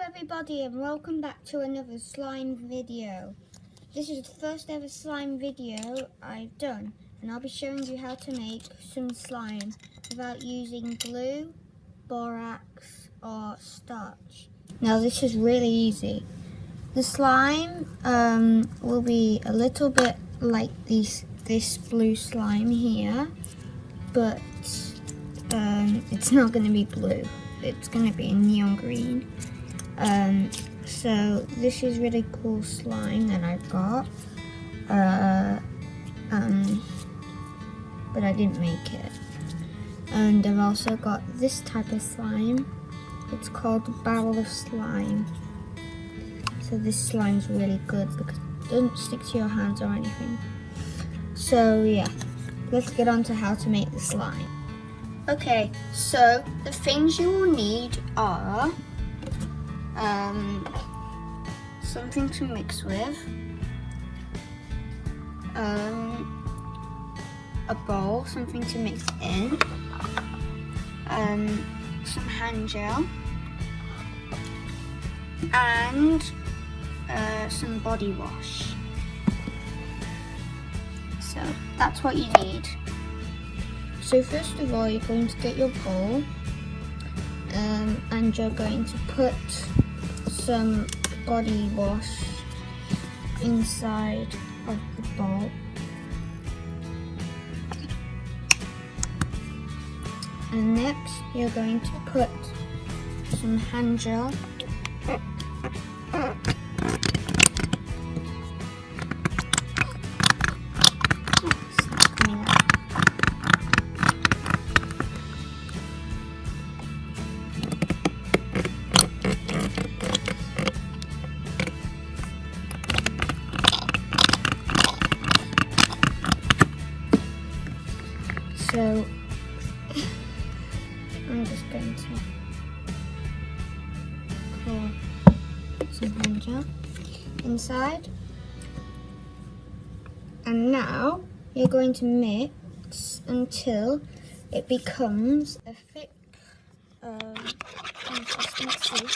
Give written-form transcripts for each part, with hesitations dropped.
everybody and welcome back to another slime video. This is the first ever slime video I've done and I'll be showing you how to make some slime without using glue, borax or starch. Now this is really easy. The slime will be a little bit like this blue slime here, but it's not going to be blue. It's going to be neon green. So this is really cool slime that I've got, but I didn't make it. And I've also got this type of slime. It's called the barrel of slime. So this slime's really good because it doesn't stick to your hands or anything. So yeah, let's get on to how to make the slime. Okay, so the things you will need are something to mix with, a bowl, something to mix in, some hand gel, and some body wash. So that's what you need. So first of all, you're going to get your bowl, and you're going to put some body wash inside of the bowl. And next, you're going to put some hand gel. So I'm just going to pour some hand gel inside, and now you're going to mix until it becomes a thick consistency.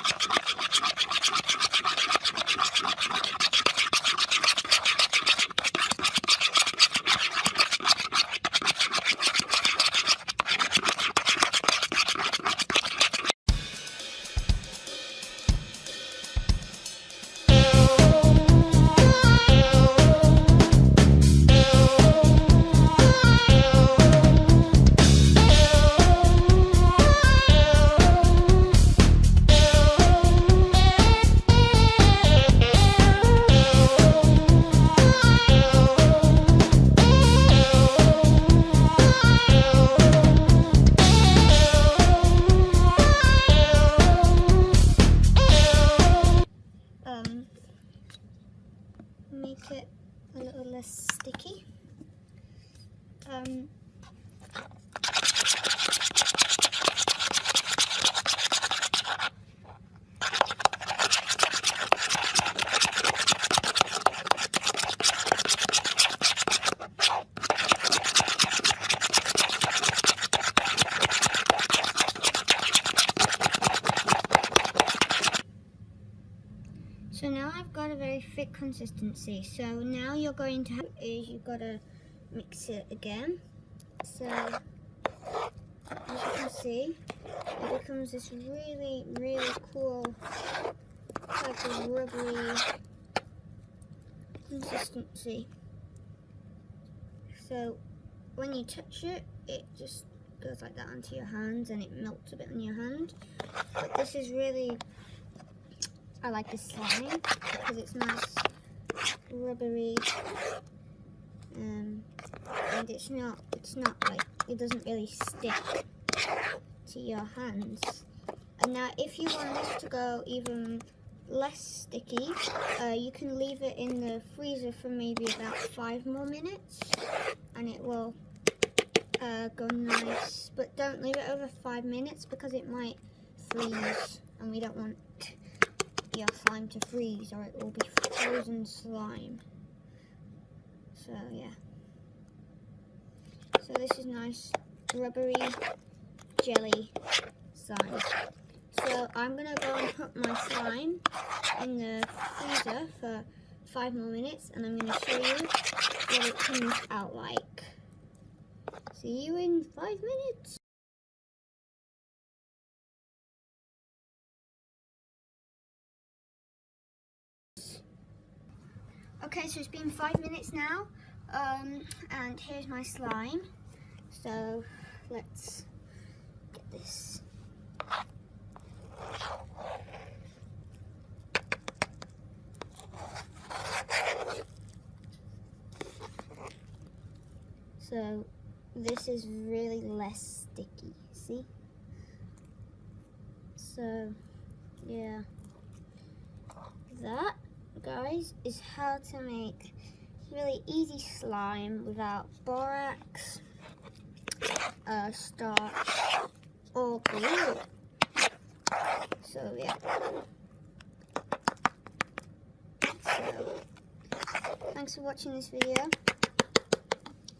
Make it a little less sticky. So now I've got a very thick consistency. So now you're going to you've got to mix it again. So as you can see, it becomes this really, really cool type of rubbery consistency. So when you touch it, it just goes like that onto your hands and it melts a bit on your hand. But this is really, I like this slime because it's nice, rubbery, and it's not like, it doesn't really stick to your hands. And now if you want this to go even less sticky, you can leave it in the freezer for maybe about 5 more minutes and it will go nice. But don't leave it over 5 minutes because it might freeze and we don't want your slime to freeze or it will be frozen slime. So yeah, so this is nice rubbery jelly slime. So I'm gonna go and put my slime in the freezer for 5 more minutes, and I'm gonna show you what it comes out like. See you in 5 minutes. Okay, so it's been 5 minutes now, and here's my slime. So let's get this. So this is really less sticky, see? So yeah, that, guys, is how to make really easy slime without borax, starch, or glue. So yeah. So thanks for watching this video.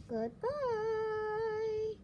Goodbye.